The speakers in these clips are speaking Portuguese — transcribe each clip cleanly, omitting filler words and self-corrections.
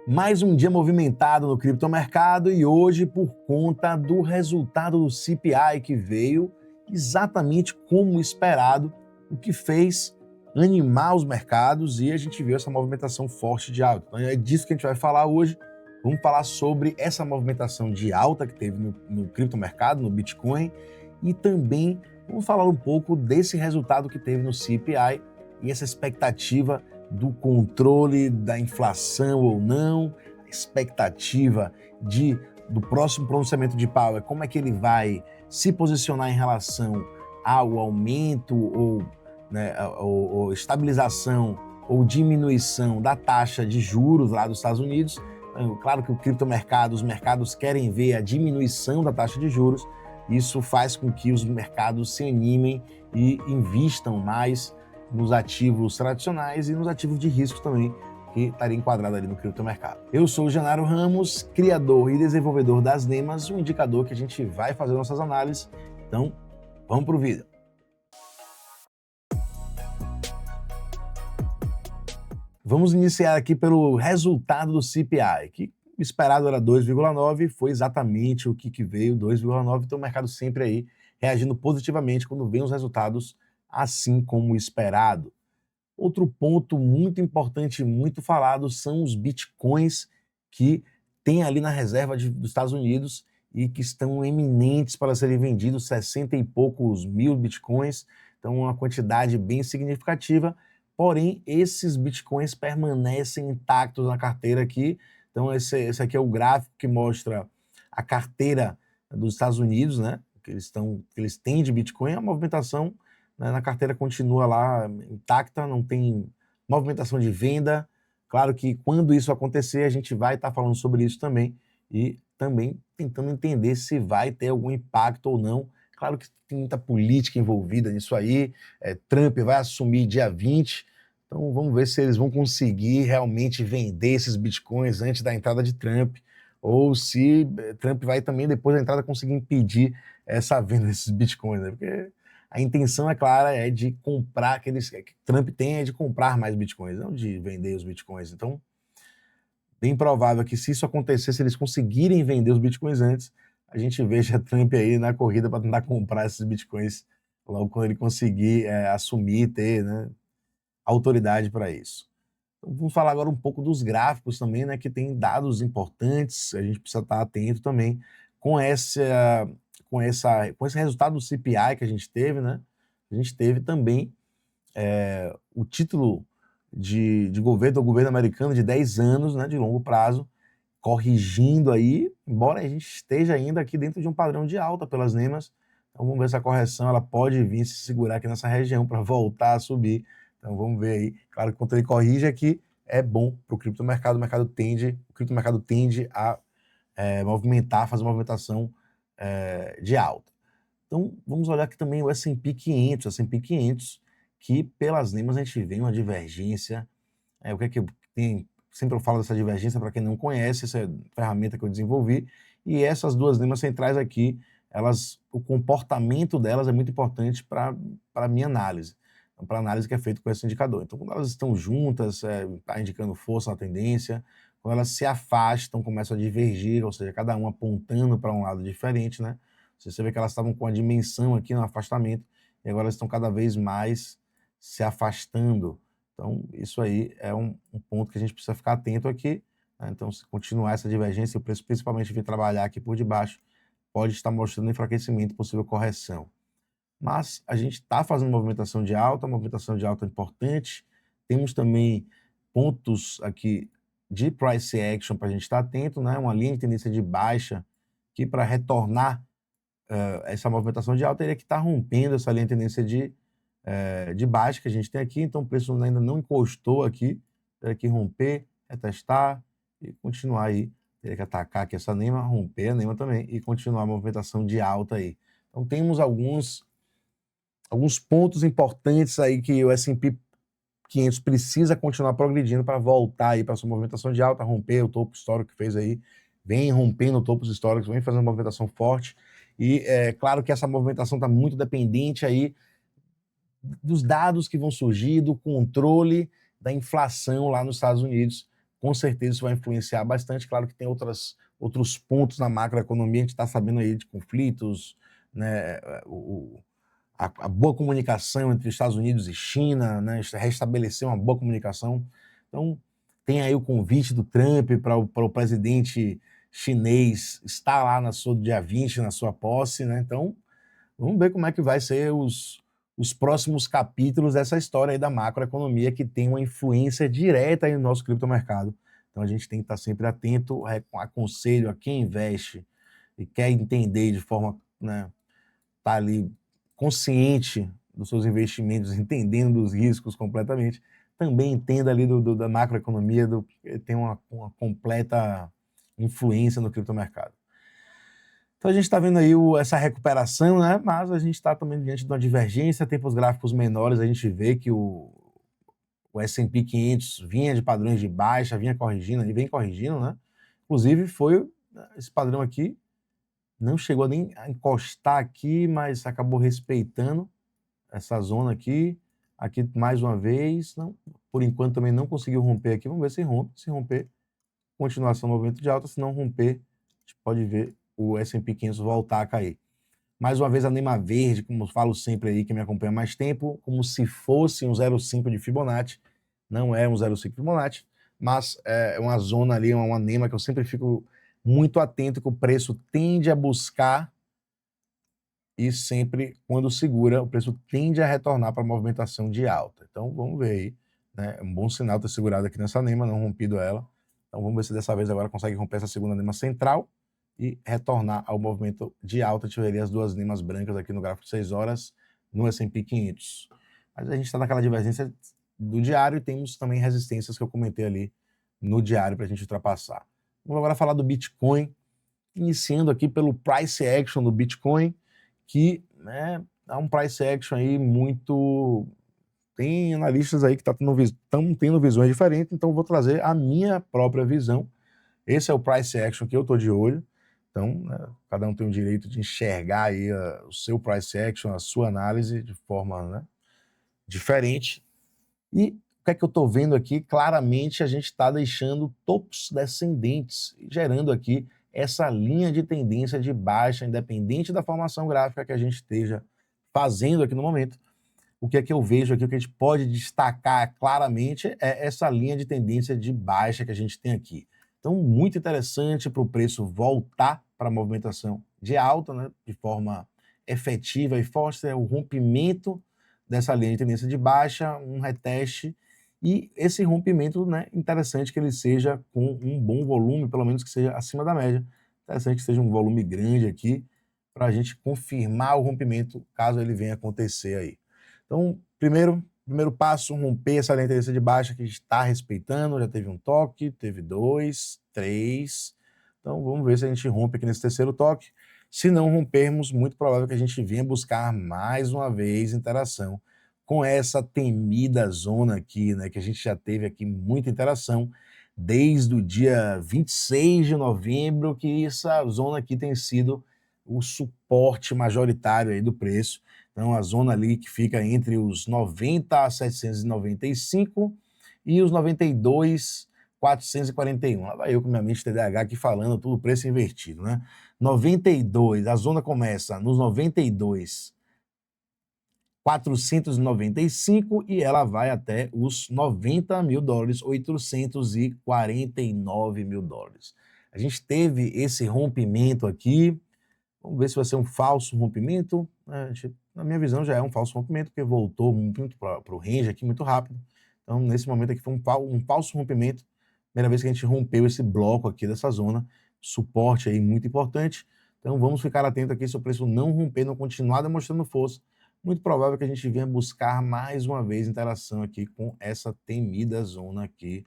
Mais um dia movimentado no criptomercado e hoje, por conta do resultado do CPI que veio exatamente como esperado, o que fez animar os mercados e a gente viu essa movimentação forte de alta. Então é disso que a gente vai falar hoje. Vamos falar sobre essa movimentação de alta que teve no criptomercado, no Bitcoin, e também vamos falar um pouco desse resultado que teve no CPI e essa expectativa do controle da inflação ou não, a expectativa do próximo pronunciamento de Powell, como é que ele vai se posicionar em relação ao aumento ou estabilização ou diminuição da taxa de juros lá dos Estados Unidos. Claro que os mercados querem ver a diminuição da taxa de juros, isso faz com que os mercados se animem e invistam mais nos ativos tradicionais e nos ativos de risco também, que estaria enquadrado ali no criptomercado. Eu sou o Genaro Ramos, criador e desenvolvedor das Nemas, um indicador que a gente vai fazer nossas análises. Então, vamos para o vídeo. Vamos iniciar aqui pelo resultado do CPI, que o esperado era 2,9, foi exatamente o que veio, 2,9, então o mercado sempre aí reagindo positivamente quando vem os resultados assim como esperado. Outro ponto muito importante, muito falado, são os bitcoins que tem ali na reserva dos Estados Unidos e que estão eminentes para serem vendidos, 60 e poucos mil bitcoins, então uma quantidade bem significativa, porém esses bitcoins permanecem intactos na carteira aqui. Então esse aqui é o gráfico que mostra a carteira dos Estados Unidos, né, que eles têm de bitcoin, a movimentação na carteira continua lá intacta, não tem movimentação de venda. Claro que quando isso acontecer, a gente vai estar falando sobre isso também e também tentando entender se vai ter algum impacto ou não. Claro que tem muita política envolvida nisso aí, Trump vai assumir dia 20, então vamos ver se eles vão conseguir realmente vender esses bitcoins antes da entrada de Trump, ou se Trump vai também, depois da entrada, conseguir impedir essa venda desses bitcoins, né? Porque a intenção, é clara, é de comprar que Trump tem, é de comprar mais bitcoins, não de vender os bitcoins. Então, bem provável que se isso acontecer, se eles conseguirem vender os bitcoins antes, a gente veja Trump aí na corrida para tentar comprar esses bitcoins logo quando ele conseguir assumir, ter, né, autoridade para isso. Então, vamos falar agora um pouco dos gráficos também, né, que tem dados importantes, a gente precisa estar atento também com esse resultado do CPI que a gente teve, né? A gente teve também o título de governo do governo americano de 10 anos, né, de longo prazo, corrigindo aí, embora a gente esteja ainda aqui dentro de um padrão de alta pelas Nemas. Então vamos ver se a correção ela pode vir se segurar aqui nessa região para voltar a subir. Então vamos ver aí. Claro que quando ele corrige aqui, é bom para o criptomercado. O criptomercado tende a movimentar, fazer uma movimentação de alta. Então, vamos olhar aqui também o S&P 500, que pelas Nemas a gente vê uma divergência. O que é que tem? Sempre eu falo dessa divergência para quem não conhece, essa é a ferramenta que eu desenvolvi, e essas duas Nemas centrais aqui, o comportamento delas é muito importante para a minha análise, para a análise que é feita com esse indicador. Então, quando elas estão juntas, está indicando força na tendência. Quando elas se afastam, começam a divergir, ou seja, cada uma apontando para um lado diferente, né? Você vê que elas estavam com a dimensão aqui no afastamento e agora elas estão cada vez mais se afastando. Então, isso aí é um ponto que a gente precisa ficar atento aqui, né? Então, se continuar essa divergência, o preço principalmente vir trabalhar aqui por debaixo, pode estar mostrando enfraquecimento, possível correção. Mas a gente está fazendo movimentação de alta importante. Temos também pontos aqui de price action para a gente estar atento, né? Uma linha de tendência de baixa que para retornar essa movimentação de alta teria que estar rompendo essa linha de tendência de baixa que a gente tem aqui. Então o preço ainda não encostou aqui, teria que romper, retestar e continuar aí. Teria que atacar aqui essa Nema, romper a Nema também e continuar a movimentação de alta aí. Então temos alguns pontos importantes aí que o S&P 500 precisa continuar progredindo para voltar aí para sua movimentação de alta, romper o topo histórico que fez aí, vem rompendo topos históricos, vem fazendo uma movimentação forte. E é claro que essa movimentação está muito dependente aí dos dados que vão surgir, do controle da inflação lá nos Estados Unidos. com certeza isso vai influenciar bastante. Claro que tem outros pontos na macroeconomia, a gente está sabendo aí de conflitos, né, a boa comunicação entre Estados Unidos e China, né, restabelecer uma boa comunicação. Então, tem aí o convite do Trump para o presidente chinês estar lá no dia 20, na sua posse, né? Então, vamos ver como é que vai ser os próximos capítulos dessa história aí da macroeconomia, que tem uma influência direta aí no nosso criptomercado. Então, a gente tem que estar sempre atento, aconselho a quem investe e quer entender de forma, né, tá ali consciente dos seus investimentos, entendendo dos riscos completamente, também entenda ali da macroeconomia, tem uma completa influência no criptomercado. Então a gente está vendo aí essa recuperação, né? Mas a gente está também diante de uma divergência, tempos gráficos menores, a gente vê que o S&P 500 vinha de padrões de baixa, vinha corrigindo, ele vem corrigindo, né? Inclusive foi esse padrão aqui, não chegou nem a encostar aqui, mas acabou respeitando essa zona aqui. Aqui mais uma vez, não, por enquanto também não conseguiu romper aqui. Vamos ver se rompe. Se romper, continuação do movimento de alta. Se não romper, a gente pode ver o S&P 500 voltar a cair. Mais uma vez a Lima Verde, como eu falo sempre aí, que me acompanha há mais tempo, como se fosse um 0,5 de Fibonacci. Não é um 0,5 Fibonacci, mas é uma zona ali, uma NEMA que eu sempre fico muito atento, que o preço tende a buscar e sempre, quando segura, o preço tende a retornar para a movimentação de alta. Então, vamos ver aí, né? É um bom sinal ter segurado aqui nessa NEMA, não rompido ela. Então, vamos ver se dessa vez agora consegue romper essa segunda NEMA central e retornar ao movimento de alta. Tiveria as duas NEMAs brancas aqui no gráfico de 6 horas no S&P 500. Mas a gente está naquela divergência do diário e temos também resistências que eu comentei ali no diário para a gente ultrapassar. Vamos agora falar do Bitcoin, iniciando aqui pelo price action do Bitcoin, que, né, é um price action aí muito... Tem analistas aí que estão tendo visões diferentes, então eu vou trazer a minha própria visão. Esse é o price action que eu estou de olho. Então, né, cada um tem o direito de enxergar aí o seu price action, a sua análise de forma, né, diferente. E o que é que eu estou vendo aqui? Claramente a gente está deixando topos descendentes, gerando aqui essa linha de tendência de baixa, independente da formação gráfica que a gente esteja fazendo aqui no momento. O que é que eu vejo aqui, o que a gente pode destacar claramente é essa linha de tendência de baixa que a gente tem aqui. Então, muito interessante para o preço voltar para a movimentação de alta, né, de forma efetiva e forte, é o rompimento dessa linha de tendência de baixa, um reteste, e esse rompimento, né, interessante que ele seja com um bom volume, pelo menos que seja acima da média. Interessante que seja um volume grande aqui, para a gente confirmar o rompimento, caso ele venha acontecer aí. Então, primeiro passo, romper essa linha de tendência de baixa que a gente está respeitando, já teve um toque, teve 2, 3. Então, vamos ver se a gente rompe aqui nesse terceiro toque. Se não rompermos, muito provável que a gente venha buscar mais uma vez interação com essa temida zona aqui, né, que a gente já teve aqui muita interação desde o dia 26 de novembro, que essa zona aqui tem sido o suporte majoritário aí do preço. Então, a zona ali que fica entre os 90 a 795 e os 92 441. Lá vai eu com minha mente TDAH aqui falando tudo preço invertido, né? 92, a zona começa nos 92 495 e ela vai até os 90 mil dólares, 849 mil dólares. A gente teve esse rompimento aqui, vamos ver se vai ser um falso rompimento. Na minha visão já é um falso rompimento, porque voltou muito para o range aqui muito rápido. Então, nesse momento aqui foi um falso rompimento. Primeira vez que a gente rompeu esse bloco aqui dessa zona. Suporte aí muito importante. Então, vamos ficar atento aqui se o preço não romper, não continuar demonstrando força. Muito provável que a gente venha buscar mais uma vez interação aqui com essa temida zona aqui,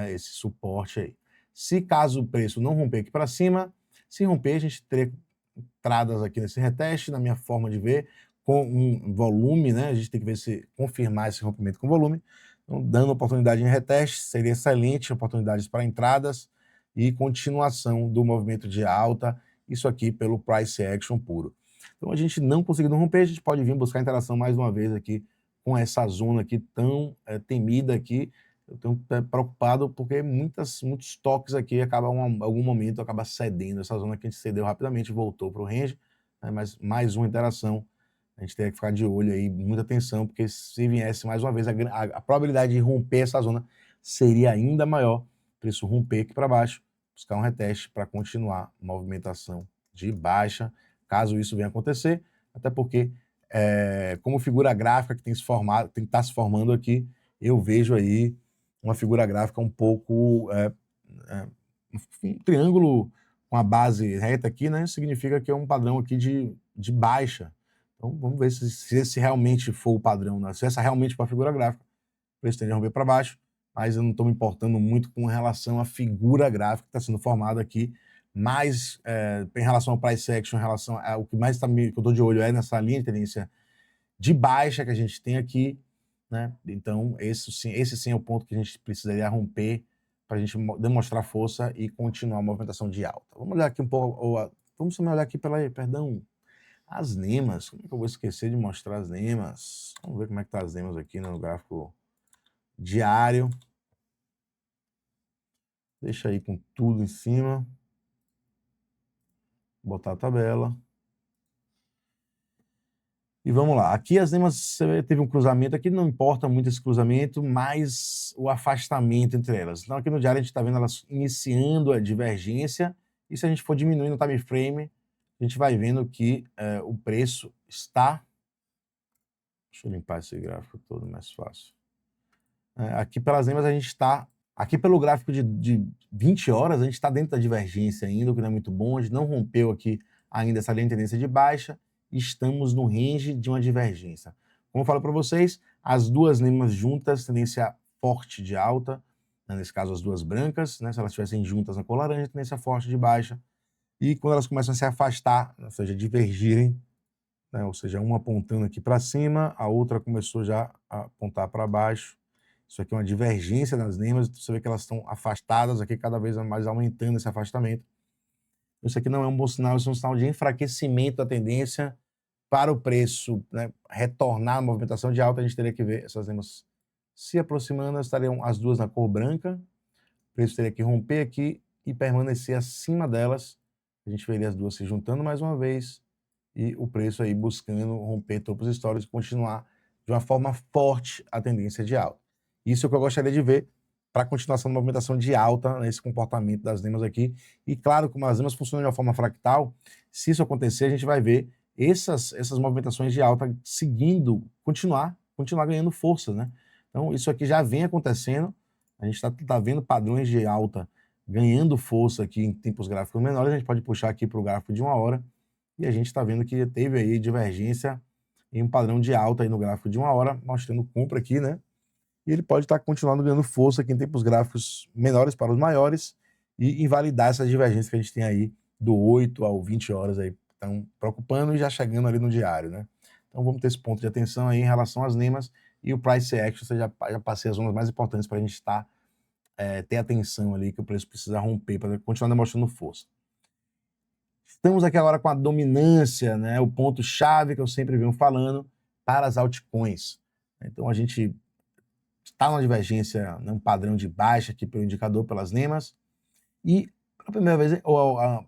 esse suporte aí. Se caso o preço não romper aqui para cima, se romper, a gente teria entradas aqui nesse reteste, na minha forma de ver, com um volume, né? A gente tem que ver se confirmar esse rompimento com volume. Então, dando oportunidade em reteste, seria excelente, oportunidades para entradas e continuação do movimento de alta, isso aqui pelo price action puro. Então, a gente não conseguindo romper, a gente pode vir buscar interação mais uma vez aqui com essa zona aqui tão temida aqui, eu tenho preocupado porque muitos toques aqui acabam, em algum momento, acaba cedendo. Essa zona que a gente cedeu rapidamente, voltou para o range, né, mas mais uma interação. A gente tem que ficar de olho aí, muita atenção, porque se viesse mais uma vez, a probabilidade de romper essa zona seria ainda maior. Preço romper aqui para baixo, buscar um reteste para continuar a movimentação de baixa, caso isso venha acontecer, até porque, como figura gráfica que tem que estar se formando aqui, eu vejo aí uma figura gráfica um pouco um triângulo com a base reta aqui, né? Significa que é um padrão aqui de baixa. Então vamos ver se esse realmente for o padrão, né? Se essa realmente for a figura gráfica, o preço tende a romper para baixo, mas eu não estou me importando muito com relação à figura gráfica que está sendo formada aqui, mas em relação ao price action, em relação ao que mais que eu estou de olho é nessa linha de tendência de baixa que a gente tem aqui, né? Então, esse sim é o ponto que a gente precisaria romper para a gente demonstrar força e continuar a movimentação de alta. Vamos olhar aqui um pouco, vamos olhar aqui as NEMAs. Como é que eu vou esquecer de mostrar as NEMAs? Vamos ver como é que tá as NEMAs aqui no gráfico diário. Deixa aí com tudo em cima. Botar a tabela. E vamos lá, aqui as NEMAs teve um cruzamento, aqui não importa muito esse cruzamento, mas o afastamento entre elas. Então aqui no diário a gente está vendo elas iniciando a divergência, e se a gente for diminuindo o time frame, a gente vai vendo que o preço está... Deixa eu limpar esse gráfico todo mais fácil. Aqui pelas NEMAs a gente está... Aqui pelo gráfico de 20 horas, a gente está dentro da divergência ainda, o que não é muito bom, a gente não rompeu aqui ainda essa linha de tendência de baixa, estamos no range de uma divergência. Como eu falo para vocês, as duas NEMAs juntas, tendência forte de alta, né, nesse caso as duas brancas, né, se elas estivessem juntas na cor laranja, tendência forte de baixa, e quando elas começam a se afastar, ou seja, divergirem, né, ou seja, uma apontando aqui para cima, a outra começou já a apontar para baixo. Isso aqui é uma divergência das NEMAs, você vê que elas estão afastadas aqui, cada vez mais aumentando esse afastamento. Isso aqui não é um bom sinal, isso é um sinal de enfraquecimento da tendência para o preço, né, retornar à movimentação de alta. A gente teria que ver essas NEMAs se aproximando, estariam as duas na cor branca, o preço teria que romper aqui e permanecer acima delas. A gente veria as duas se juntando mais uma vez e o preço aí buscando romper topos históricos e continuar de uma forma forte a tendência de alta. Isso é o que eu gostaria de ver para a continuação da movimentação de alta, nesse comportamento das NEMAs aqui. E claro, como as NEMAs funcionam de uma forma fractal, se isso acontecer, a gente vai ver essas movimentações de alta seguindo, continuar ganhando força, né? Então, isso aqui já vem acontecendo, a gente tá vendo padrões de alta ganhando força aqui em tempos gráficos menores. A gente pode puxar aqui para o gráfico de 1 hora, e a gente está vendo que teve aí divergência em um padrão de alta aí no gráfico de 1 hora, mostrando compra aqui, né? E ele pode estar continuando ganhando força aqui em tempos gráficos menores para os maiores e invalidar essa divergência que a gente tem aí do 8 ao 20 horas aí, estão preocupando e já chegando ali no diário, né? Então vamos ter esse ponto de atenção aí em relação às NEMAs e o price action, você já passei as zonas mais importantes para a gente ter atenção ali que o preço precisa romper para continuar demonstrando força. Estamos aqui agora com a dominância, né? O ponto-chave que eu sempre venho falando para as altcoins. Então a gente está numa divergência, um padrão de baixa aqui pelo indicador, pelas NEMAs, e pela primeira vez, o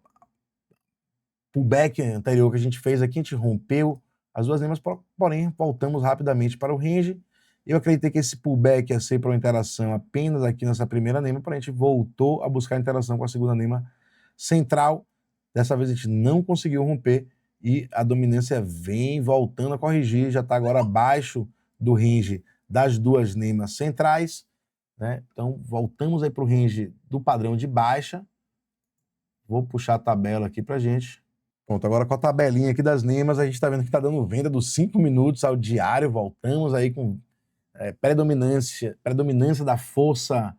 pullback anterior que a gente fez aqui, a gente rompeu as duas NEMAs, porém voltamos rapidamente para o range. Eu acreditei que esse pullback ia ser para uma interação apenas aqui nessa primeira NEMA, porém a gente voltou a buscar interação com a segunda NEMA central. Dessa vez a gente não conseguiu romper e a dominância vem voltando a corrigir, já está agora abaixo do range das duas NEMAs centrais, né? Então voltamos aí para o range do padrão de baixa. Vou puxar a tabela aqui para a gente. Pronto, agora com a tabelinha aqui das NEMAs, a gente está vendo que está dando venda dos 5 minutos ao diário. Voltamos aí com predominância da força,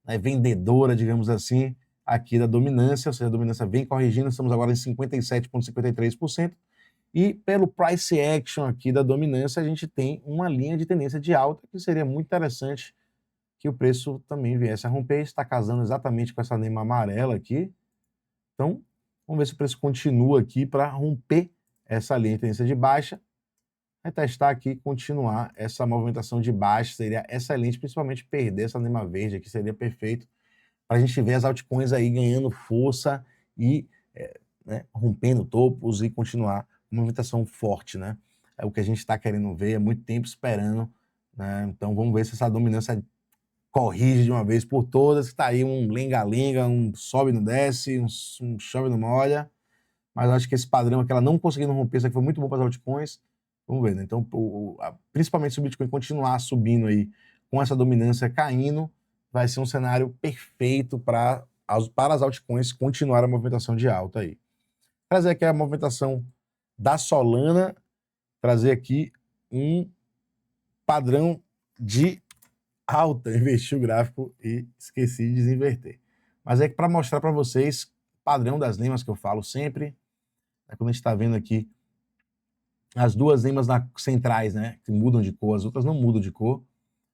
né, vendedora, digamos assim, aqui da dominância, ou seja, a dominância vem corrigindo, estamos agora em 57,53%, e pelo price action aqui da dominância, a gente tem uma linha de tendência de alta, que seria muito interessante que o preço também viesse a romper, está casando exatamente com essa NEMA amarela aqui. Então, vamos ver se o preço continua aqui para romper essa linha de tendência de baixa. retestar aqui e continuar essa movimentação de baixa seria excelente, principalmente perder essa Nema verde aqui seria perfeito para a gente ver as altcoins aí ganhando força e né, rompendo topos e continuar uma movimentação forte, né? É o que a gente está querendo ver, há muito tempo esperando, né? Então vamos ver se essa dominância corrige de uma vez por todas, que está aí um lenga-lenga, um sobe no desce, um chove no molha, mas eu acho que esse padrão que ela não conseguindo romper, isso aqui foi muito bom para as altcoins, vamos ver, né? Então, principalmente se o Bitcoin continuar subindo aí, com essa dominância caindo, vai ser um cenário perfeito para as altcoins continuar a movimentação de alta aí. Trazer aqui a movimentação da Solana, trazer aqui um padrão de alta, inverti o gráfico e esqueci de desinverter. Mas é que para mostrar para vocês padrão das lemas que eu falo sempre, quando a gente está vendo aqui as duas lemas centrais, né, que mudam de cor, as outras não mudam de cor,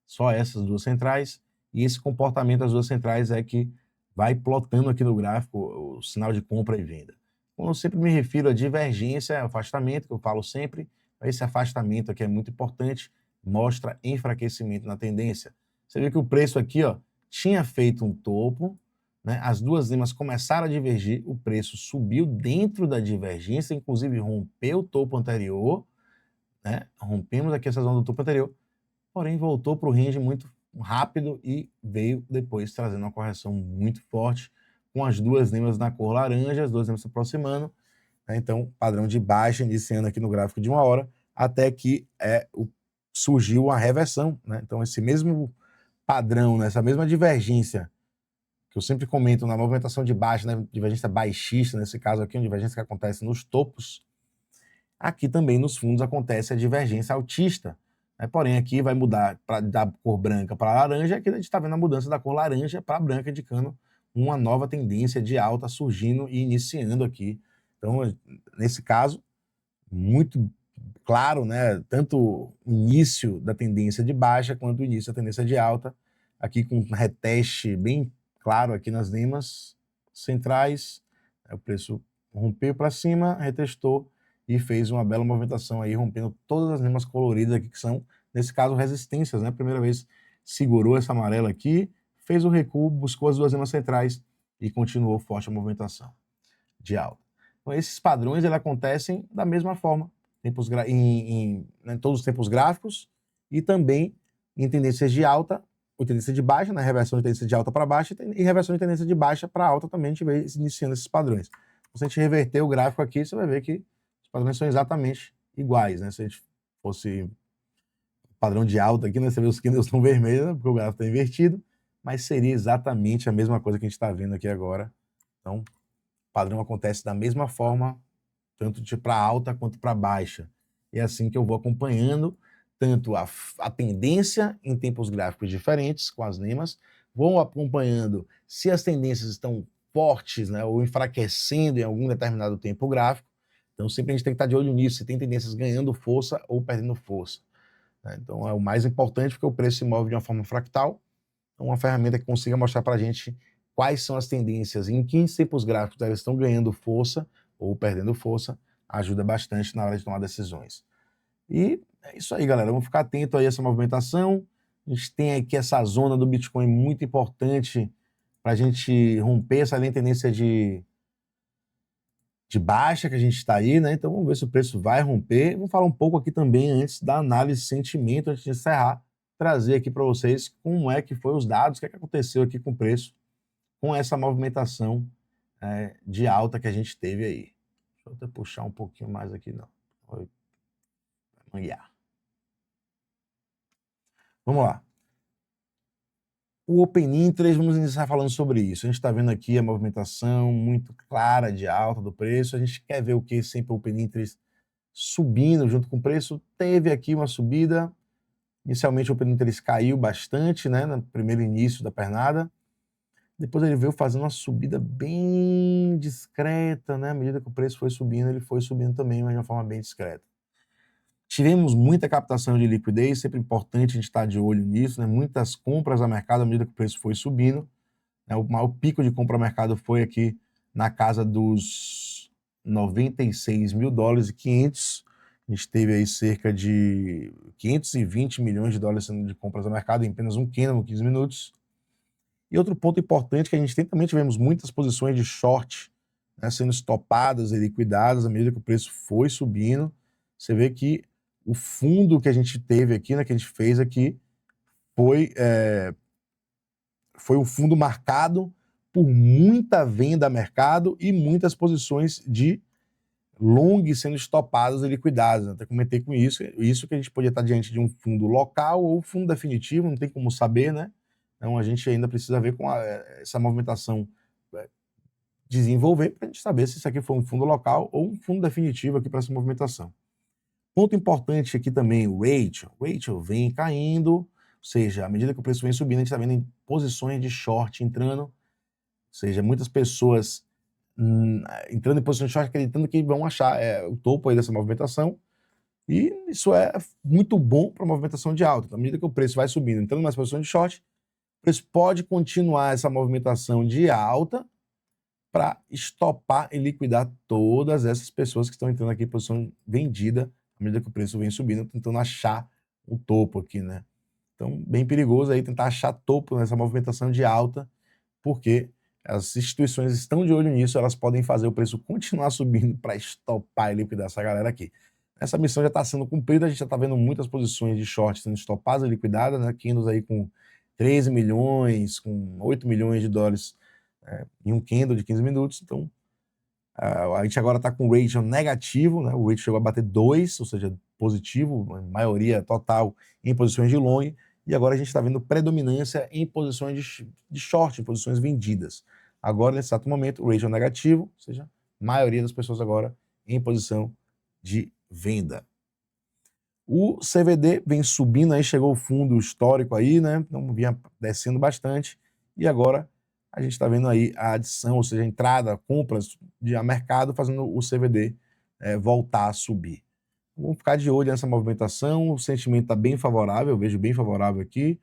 só essas duas centrais, e esse comportamento das duas centrais é que vai plotando aqui no gráfico o sinal de compra e venda. Então, eu sempre me refiro à divergência, afastamento, que eu falo sempre, esse afastamento aqui é muito importante, mostra enfraquecimento na tendência. Você vê que o preço aqui, ó, tinha feito um topo, né? As duas lemas começaram a divergir, o preço subiu dentro da divergência, inclusive rompeu o topo anterior, né? Rompemos aqui essa zona do topo anterior, porém voltou para o range muito rápido e veio depois trazendo uma correção muito forte, com as duas lemas na cor laranja, as duas lemas se aproximando, né? Então, padrão de baixa iniciando aqui no gráfico de 1 hora, até que surgiu a reversão, né? Então, esse mesmo padrão, né? Essa mesma divergência que eu sempre comento na movimentação de baixa, né? Divergência baixista, nesse caso aqui, uma divergência que acontece nos topos, aqui também nos fundos acontece a divergência altista, né? Porém, aqui vai mudar da cor branca para laranja, aqui a gente está vendo a mudança da cor laranja para branca, indicando uma nova tendência de alta surgindo e iniciando aqui. Então, nesse caso, muito claro, né? Tanto o início da tendência de baixa quanto o início da tendência de alta, aqui com um reteste bem claro aqui nas lemas centrais, o preço rompeu para cima, retestou e fez uma bela movimentação aí, rompendo todas as lemas coloridas aqui, que são, nesse caso, resistências, né? Primeira vez segurou essa amarela aqui, fez o recuo, buscou as duas lemas centrais e continuou forte a movimentação de alta. Então, esses padrões eles acontecem da mesma forma, em todos os tempos gráficos e também em tendências de alta, ou tendência de baixa, né? Reversão de tendência de alta para baixa e reversão de tendência de baixa para alta também a gente vê iniciando esses padrões. Se a gente reverter o gráfico aqui, você vai ver que os padrões são exatamente iguais, né? Se a gente fosse padrão de alta aqui, né? Você vê os candles estão vermelhos, né? Porque o gráfico está invertido, mas seria exatamente a mesma coisa que a gente está vendo aqui agora. Então, o padrão acontece da mesma forma, tanto para alta quanto para baixa. E é assim que eu vou acompanhando tanto a tendência em tempos gráficos diferentes com as lemas, vou acompanhando se as tendências estão fortes, né, ou enfraquecendo em algum determinado tempo gráfico. Então sempre a gente tem que estar de olho nisso, se tem tendências ganhando força ou perdendo força, né? Então é o mais importante, porque o preço se move de uma forma fractal, então uma ferramenta que consiga mostrar para a gente quais são as tendências, em que tempos gráficos elas estão ganhando força ou perdendo força, ajuda bastante na hora de tomar decisões. E é isso aí, galera. Vamos ficar atento aí a essa movimentação. A gente tem aqui essa zona do Bitcoin muito importante para a gente romper essa linha de tendência de baixa que a gente está aí, né? Então vamos ver se o preço vai romper. Vamos falar um pouco aqui também antes da análise de sentimento, antes de encerrar, trazer aqui para vocês como é que foi os dados, o que é que aconteceu aqui com o preço, com essa movimentação de alta que a gente teve aí. Deixa eu até puxar um pouquinho mais aqui, não. Vamos lá. O Open Interest, vamos iniciar falando sobre isso. A gente está vendo aqui a movimentação muito clara de alta do preço. A gente quer ver o que sempre o Open Interest subindo junto com o preço. Teve aqui uma subida. Inicialmente o Open Interest caiu bastante, né, no primeiro início da pernada. Depois ele veio fazendo uma subida bem discreta, né? À medida que o preço foi subindo, ele foi subindo também, mas de uma forma bem discreta. Tivemos muita captação de liquidez, sempre importante a gente estar de olho nisso, né? Muitas compras a mercado à medida que o preço foi subindo, né? O maior pico de compra a mercado foi aqui na casa dos 96 mil dólares e 500, A gente teve aí cerca de 520 milhões de dólares de compras no mercado em apenas um candle, 15 minutos. E outro ponto importante que a gente também tivemos muitas posições de short, né, sendo estopadas e liquidadas à medida que o preço foi subindo. Você vê que o fundo que a gente teve aqui, né, que a gente fez aqui, foi um fundo marcado por muita venda a mercado e muitas posições de long sendo estopadas e liquidadas. Até comentei com isso que a gente podia estar diante de um fundo local ou fundo definitivo, não tem como saber, né? Então a gente ainda precisa ver com essa movimentação desenvolver para a gente saber se isso aqui foi um fundo local ou um fundo definitivo aqui para essa movimentação. Ponto importante aqui também, o Rachel. O Rachel vem caindo, ou seja, à medida que o preço vem subindo, a gente está vendo em posições de short entrando, ou seja, muitas pessoas entrando em posições de short acreditando que vão achar o topo aí dessa movimentação, e isso é muito bom para a movimentação de alta. À medida que o preço vai subindo, entrando nas posições de short, o preço pode continuar essa movimentação de alta para estopar e liquidar todas essas pessoas que estão entrando aqui em posição vendida à medida que o preço vem subindo, tentando achar o topo aqui, né? Então, bem perigoso aí tentar achar topo nessa movimentação de alta, porque as instituições estão de olho nisso, elas podem fazer o preço continuar subindo para estopar e liquidar essa galera aqui. Essa missão já está sendo cumprida, a gente já está vendo muitas posições de short sendo estopadas e liquidadas, né? Candles aí com 13 milhões, com 8 milhões de dólares em um candle de 15 minutos. Então, a gente agora está com o ratio negativo, né? O ratio chegou a bater 2, ou seja, positivo, a maioria total em posições de long, e agora a gente está vendo predominância em posições de short, em posições vendidas. Agora, nesse exato momento, o ratio negativo, ou seja, a maioria das pessoas agora em posição de venda. O CVD vem subindo aí, chegou o fundo histórico aí, né? Então vinha descendo bastante, e agora a gente está vendo aí a adição, ou seja, a entrada, compras de mercado, fazendo o CVD voltar a subir. Vamos ficar de olho nessa movimentação, o sentimento está bem favorável, eu vejo bem favorável aqui,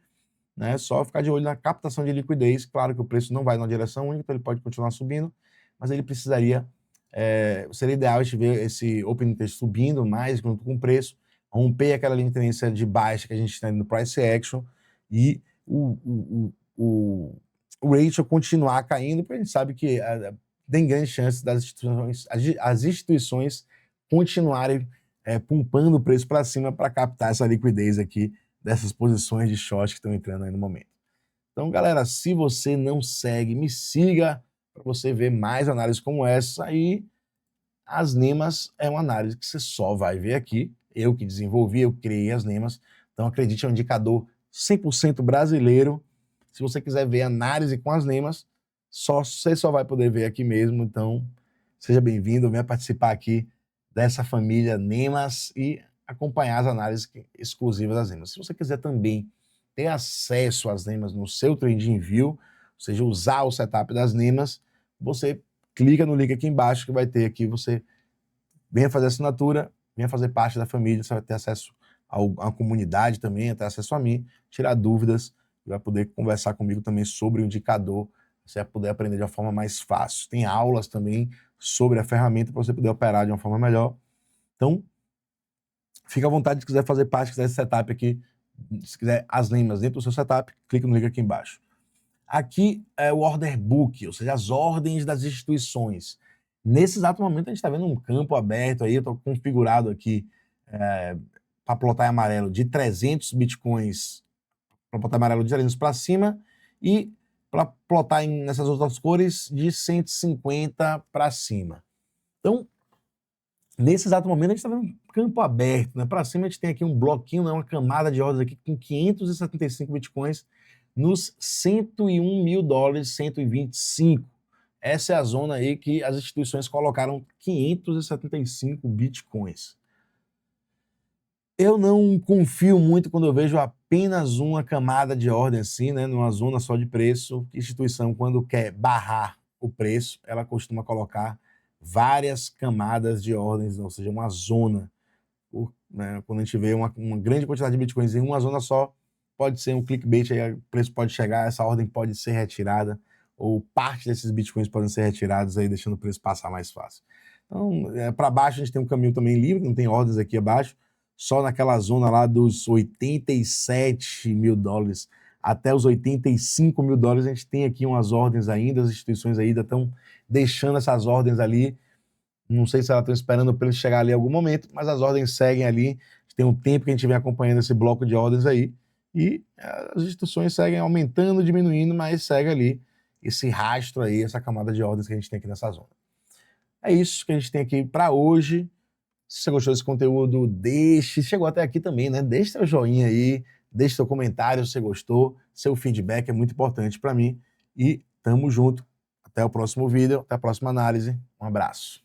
né? Só ficar de olho na captação de liquidez. Claro que o preço não vai na direção única, então ele pode continuar subindo, mas ele precisaria, seria ideal a gente ver esse open interest subindo mais junto com o preço, romper aquela linha de tendência de baixa que a gente tem no price action e o ratio continuar caindo, porque a gente sabe que tem grandes chances das instituições, as instituições continuarem pumpando o preço para cima para captar essa liquidez aqui dessas posições de short que estão entrando aí no momento. Então, galera, se você não segue, me siga para você ver mais análises como essa. E as NEMAs é uma análise que você só vai ver aqui. Eu que desenvolvi, eu criei as NEMAs. Então, acredite, é um indicador 100% brasileiro. Se você quiser ver análise com as NEMAs, você só vai poder ver aqui mesmo. Então, seja bem-vindo, venha participar aqui dessa família NEMAs e acompanhar as análises exclusivas das NEMAs. Se você quiser também ter acesso às NEMAs no seu TradingView, ou seja, usar o setup das NEMAs, você clica no link aqui embaixo que vai ter aqui, você venha fazer assinatura, venha fazer parte da família, você vai ter acesso à comunidade também, vai ter acesso a mim, tirar dúvidas, vai poder conversar comigo também sobre o indicador, você vai poder aprender de uma forma mais fácil. Tem aulas também sobre a ferramenta para você poder operar de uma forma melhor. Então, fica à vontade se quiser fazer parte desse setup aqui, se quiser as NEMAs dentro do seu setup, clica no link aqui embaixo. Aqui é o order book, ou seja, as ordens das instituições. Nesse exato momento a gente está vendo um campo aberto aí, eu estou configurado aqui para plotar em amarelo de 300 bitcoins, para plotar em amarelo de 300 para cima, e para plotar nessas outras cores de 150 para cima. Então, nesse exato momento a gente está vendo um campo aberto, né? Para cima a gente tem aqui um bloquinho, né? Uma camada de ordens aqui com 575 bitcoins nos 101 mil dólares, 125. Essa é a zona aí que as instituições colocaram 575 bitcoins. Eu não confio muito quando eu vejo apenas uma camada de ordem assim, né? Numa zona só de preço. A instituição, quando quer barrar o preço, ela costuma colocar várias camadas de ordens, ou seja, uma zona. Né? Quando a gente vê uma grande quantidade de bitcoins em uma zona só, pode ser um clickbait, aí o preço pode chegar, essa ordem pode ser retirada, ou parte desses bitcoins podem ser retirados, aí deixando o preço passar mais fácil. Então, para baixo a gente tem um caminho também livre, não tem ordens aqui abaixo, só naquela zona lá dos 87 mil dólares até os 85 mil dólares, a gente tem aqui umas ordens ainda, as instituições ainda estão deixando essas ordens ali. Não sei se elas estão esperando para ele chegar ali em algum momento, mas as ordens seguem ali. Tem um tempo que a gente vem acompanhando esse bloco de ordens aí, e as instituições seguem aumentando, diminuindo, mas segue ali esse rastro aí, essa camada de ordens que a gente tem aqui nessa zona. É isso que a gente tem aqui para hoje. Se você gostou desse conteúdo, chegou até aqui também, né? Deixe seu joinha aí, deixe seu comentário se você gostou, seu feedback é muito importante para mim. E tamo junto. Até o próximo vídeo, até a próxima análise. Um abraço.